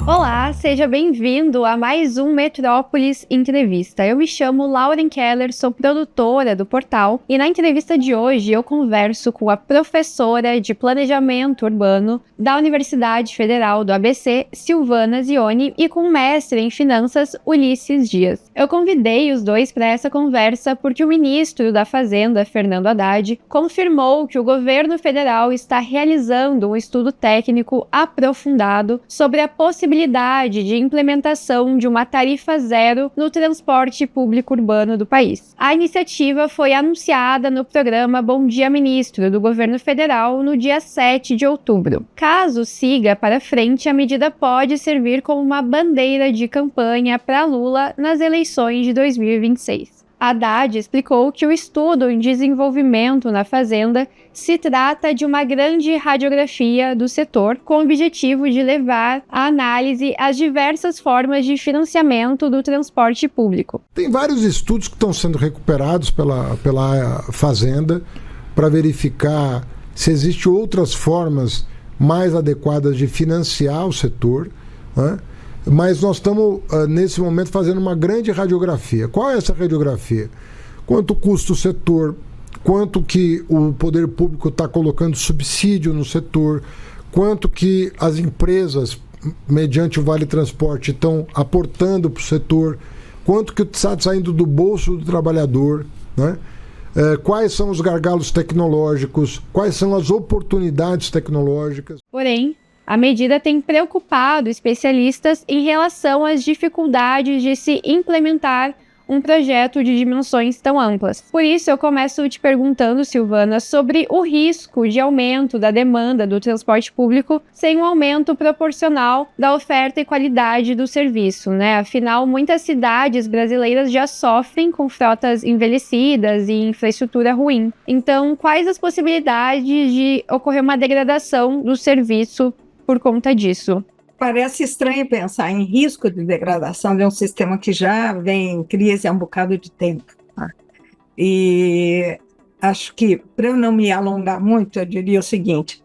Olá, seja bem-vindo a mais um Metrópolis Entrevista. Eu me chamo Lauren Keller, sou produtora do portal e na entrevista de hoje eu converso com a professora de Planejamento Urbano da Universidade Federal do ABC, Silvana Zioni, e com o mestre em Finanças, Ulisses Dias. Eu convidei os dois para essa conversa porque o ministro da Fazenda, Fernando Haddad, confirmou que o governo federal está realizando um estudo técnico aprofundado sobre a possibilidade de implementação de uma tarifa zero no transporte público urbano do país. A iniciativa foi anunciada no programa Bom Dia Ministro do governo federal no dia 7 de outubro. Caso siga para frente, a medida pode servir como uma bandeira de campanha para Lula nas eleições de 2026. Haddad explicou que o estudo em desenvolvimento na Fazenda se trata de uma grande radiografia do setor com o objetivo de levar à análise as diversas formas de financiamento do transporte público. Tem vários estudos que estão sendo recuperados pela Fazenda para verificar se existem outras formas mais adequadas de financiar o setor, né? Mas nós estamos, nesse momento, fazendo uma grande radiografia. Qual é essa radiografia? Quanto custa o setor, quanto que o poder público está colocando subsídio no setor, quanto que as empresas, mediante o Vale Transporte, estão aportando para o setor, quanto que está saindo do bolso do trabalhador, né? Quais são os gargalos tecnológicos, quais são as oportunidades tecnológicas. Porém, a medida tem preocupado especialistas em relação às dificuldades de se implementar um projeto de dimensões tão amplas. Por isso, eu começo te perguntando, Silvana, sobre o risco de aumento da demanda do transporte público sem um aumento proporcional da oferta e qualidade do serviço, né? Afinal, muitas cidades brasileiras já sofrem com frotas envelhecidas e infraestrutura ruim. Então, quais as possibilidades de ocorrer uma degradação do serviço por conta disso? Parece estranho pensar em risco de degradação de um sistema que já vem em crise há um bocado de tempo, tá? E acho que, para eu não me alongar muito, eu diria o seguinte: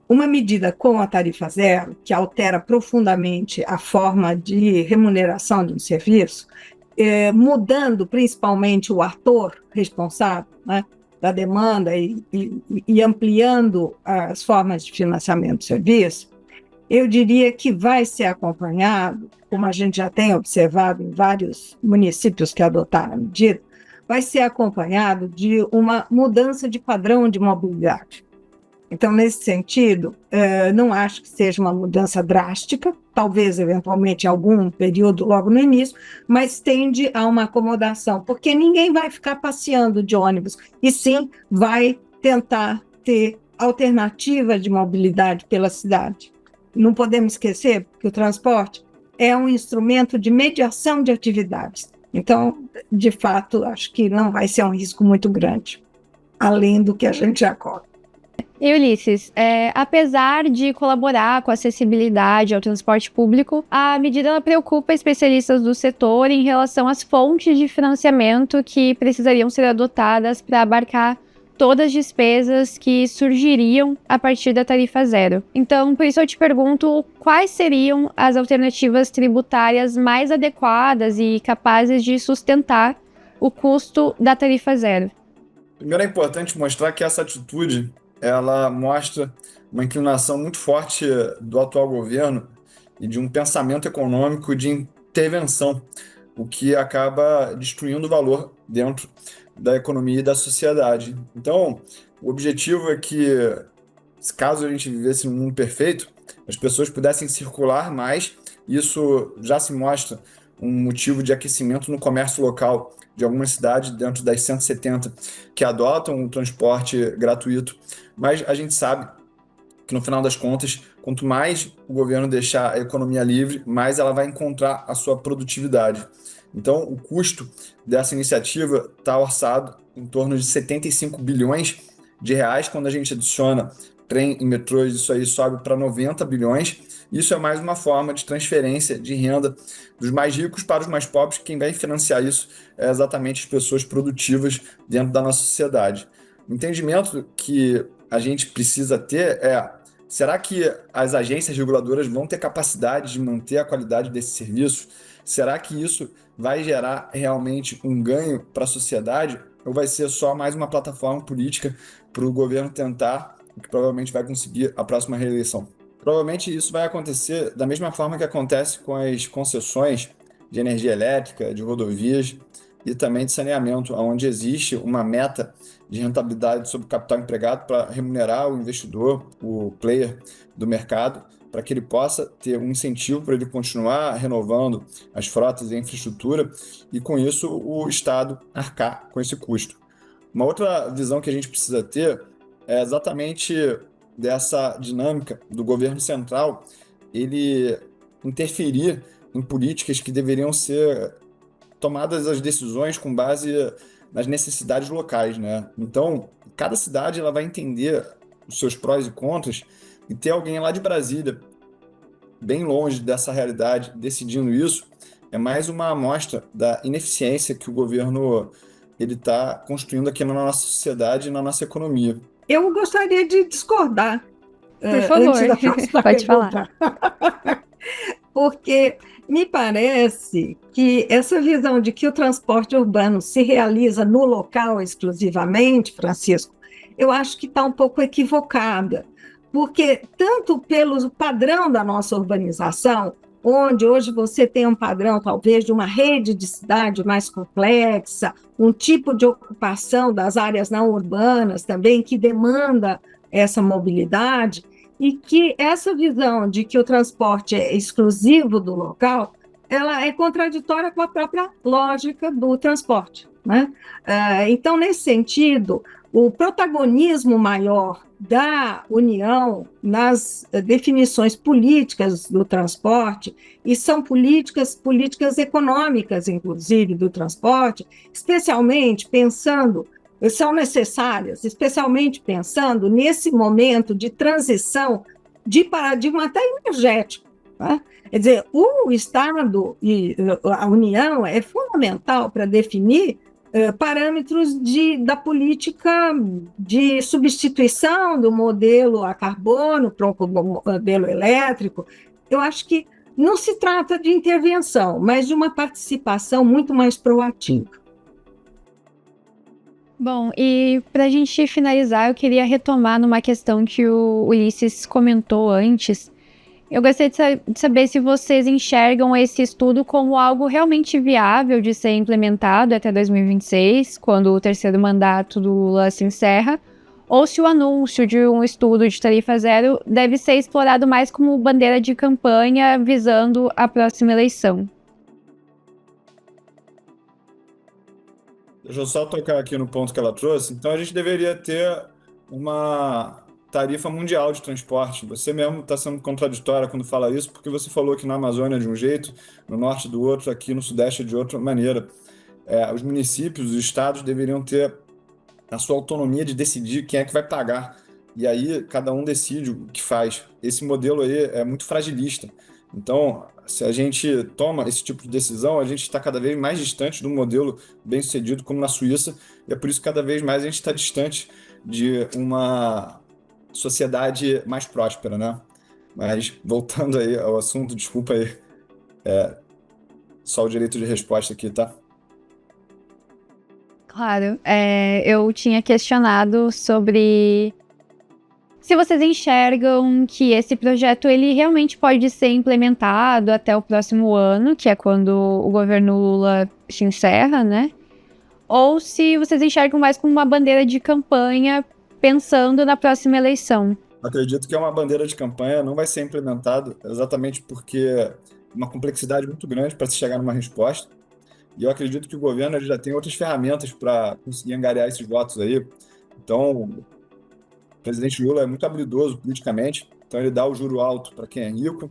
uma medida como a tarifa zero, que altera profundamente a forma de remuneração de um serviço, mudando principalmente o ator responsável, né, da demanda e ampliando as formas de financiamento do serviço, eu diria que vai ser acompanhado, como a gente já tem observado em vários municípios que adotaram a medida, vai ser acompanhado de uma mudança de padrão de mobilidade. Então, nesse sentido, não acho que seja uma mudança drástica, talvez eventualmente em algum período logo no início, mas tende a uma acomodação, porque ninguém vai ficar passeando de ônibus, e sim vai tentar ter alternativa de mobilidade pela cidade. Não podemos esquecer que o transporte é um instrumento de mediação de atividades. Então, de fato, acho que não vai ser um risco muito grande, além do que a gente já corre. E Ulisses, apesar de colaborar com a acessibilidade ao transporte público, a medida preocupa especialistas do setor em relação às fontes de financiamento que precisariam ser adotadas para abarcar todas as despesas que surgiriam a partir da tarifa zero. Então, por isso eu te pergunto, quais seriam as alternativas tributárias mais adequadas e capazes de sustentar o custo da tarifa zero? Primeiro, é importante mostrar que essa atitude, ela mostra uma inclinação muito forte do atual governo e de um pensamento econômico de intervenção, o que acaba destruindo o valor dentro da economia e da sociedade. Então, o objetivo é que, caso a gente vivesse num mundo perfeito, as pessoas pudessem circular mais. Isso já se mostra um motivo de aquecimento no comércio local de algumas cidades, dentro das 170 que adotam o transporte gratuito. Mas a gente sabe que, no final das contas, quanto mais o governo deixar a economia livre, mais ela vai encontrar a sua produtividade. Então, o custo dessa iniciativa está orçado em torno de 75 bilhões de reais. Quando a gente adiciona trem e metrôs, isso aí sobe para 90 bilhões. Isso é mais uma forma de transferência de renda dos mais ricos para os mais pobres. Quem vai financiar isso é exatamente as pessoas produtivas dentro da nossa sociedade. O entendimento que a gente precisa ter é Será que as agências reguladoras vão ter capacidade de manter a qualidade desse serviço? Será que isso vai gerar realmente um ganho para a sociedade? Ou vai ser só mais uma plataforma política para o governo tentar, o que provavelmente vai conseguir a próxima reeleição? Provavelmente isso vai acontecer da mesma forma que acontece com as concessões de energia elétrica, de rodovias e também de saneamento, onde existe uma meta de rentabilidade sobre o capital empregado para remunerar o investidor, o player do mercado, para que ele possa ter um incentivo para ele continuar renovando as frotas e a infraestrutura e, com isso, o Estado arcar com esse custo. Uma outra visão que a gente precisa ter é exatamente dessa dinâmica do governo central, ele interferir em políticas que deveriam ser tomadas as decisões com base nas necessidades locais, né? Então, cada cidade ela vai entender os seus prós e contras e ter alguém lá de Brasília, bem longe dessa realidade, decidindo isso, é mais uma amostra da ineficiência que o governo ele está construindo aqui na nossa sociedade e na nossa economia. Eu gostaria de discordar Por favor, antes da próxima pode falar. pergunta. Porque me parece que essa visão de que o transporte urbano se realiza no local exclusivamente, Francisco, eu acho que está um pouco equivocada. Porque, tanto pelo padrão da nossa urbanização, onde hoje você tem um padrão, talvez, de uma rede de cidade mais complexa, um tipo de ocupação das áreas não urbanas também, que demanda essa mobilidade, e que essa visão de que o transporte é exclusivo do local, ela é contraditória com a própria lógica do transporte, né? Então, nesse sentido, o protagonismo maior da União nas definições políticas do transporte, e são políticas econômicas, inclusive, do transporte, especialmente pensando, são necessárias, especialmente pensando nesse momento de transição de paradigma até energético, né? Quer dizer, o Estado e a União é fundamental para definir parâmetros da política de substituição do modelo a carbono para o modelo elétrico. Eu acho que não se trata de intervenção, mas de uma participação muito mais proativa. Bom, e para a gente finalizar, eu queria retomar numa questão que o Ulisses comentou antes. Eu gostaria de saber se vocês enxergam esse estudo como algo realmente viável de ser implementado até 2026, quando o terceiro mandato do Lula se encerra, ou se o anúncio de um estudo de tarifa zero deve ser explorado mais como bandeira de campanha visando a próxima eleição. Deixa eu só tocar aqui no ponto que ela trouxe. Então, a gente deveria ter uma tarifa mundial de transporte. Você mesmo está sendo contraditória quando fala isso, porque você falou que na Amazônia é de um jeito, no norte do outro, aqui no sudeste é de outra maneira. Os municípios, os estados deveriam ter a sua autonomia de decidir quem é que vai pagar. E aí, cada um decide o que faz. Esse modelo aí é muito fragilista. Então, se a gente toma esse tipo de decisão, a gente está cada vez mais distante de um modelo bem-sucedido como na Suíça, e é por isso que cada vez mais a gente está distante de uma sociedade mais próspera, né? Mas, voltando aí ao assunto, desculpa aí, só o direito de resposta aqui, tá? Claro, eu tinha questionado sobre se vocês enxergam que esse projeto ele realmente pode ser implementado até o próximo ano, que é quando o governo Lula se encerra, né? Ou se vocês enxergam mais como uma bandeira de campanha pensando na próxima eleição. Acredito que é uma bandeira de campanha, não vai ser implementado exatamente porque é uma complexidade muito grande para se chegar numa resposta. E eu acredito que o governo ele já tem outras ferramentas para conseguir angariar esses votos aí. Então, o presidente Lula é muito habilidoso politicamente, então ele dá o juro alto para quem é rico,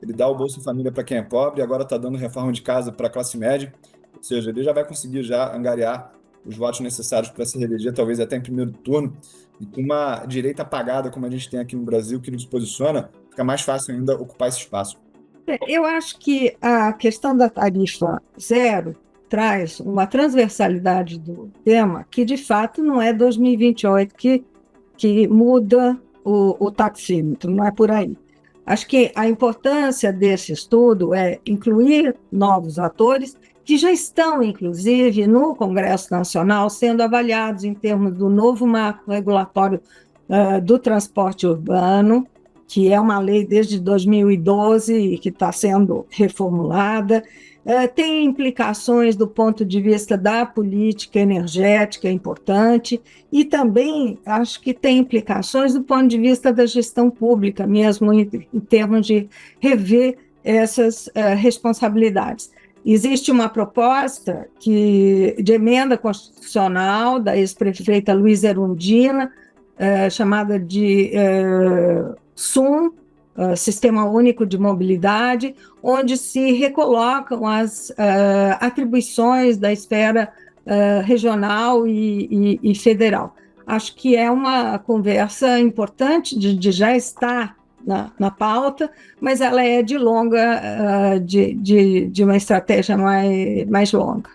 ele dá o Bolsa Família para quem é pobre, e agora está dando reforma de casa para a classe média, ou seja, ele já vai conseguir já angariar os votos necessários para se reeleger, talvez até em primeiro turno, e com uma direita apagada como a gente tem aqui no Brasil, que ele posiciona, fica mais fácil ainda ocupar esse espaço. Eu acho que a questão da tarifa zero traz uma transversalidade do tema que, de fato, não é 2028 que muda o taxímetro, não é por aí. Acho que a importância desse estudo é incluir novos atores que já estão, inclusive, no Congresso Nacional, sendo avaliados em termos do novo marco regulatório do transporte urbano, que é uma lei desde 2012 e que está sendo reformulada. Tem implicações do ponto de vista da política energética importante, e também acho que tem implicações do ponto de vista da gestão pública, mesmo em termos de rever essas responsabilidades. Existe uma proposta de emenda constitucional da ex-prefeita Luísa Erundina, chamada de SUM, Sistema Único de Mobilidade, onde se recolocam as atribuições da esfera regional e federal. Acho que é uma conversa importante de já estar na pauta, mas ela é de longa, de uma estratégia mais longa.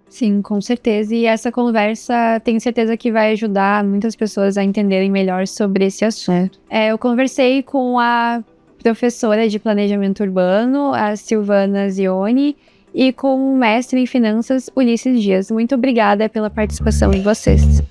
Sim, com certeza. E essa conversa, tenho certeza que vai ajudar muitas pessoas a entenderem melhor sobre esse assunto. Eu conversei com a professora de Planejamento Urbano, a Silvana Zioni, e com o mestre em Finanças, Ulisses Dias. Muito obrigada pela participação de vocês.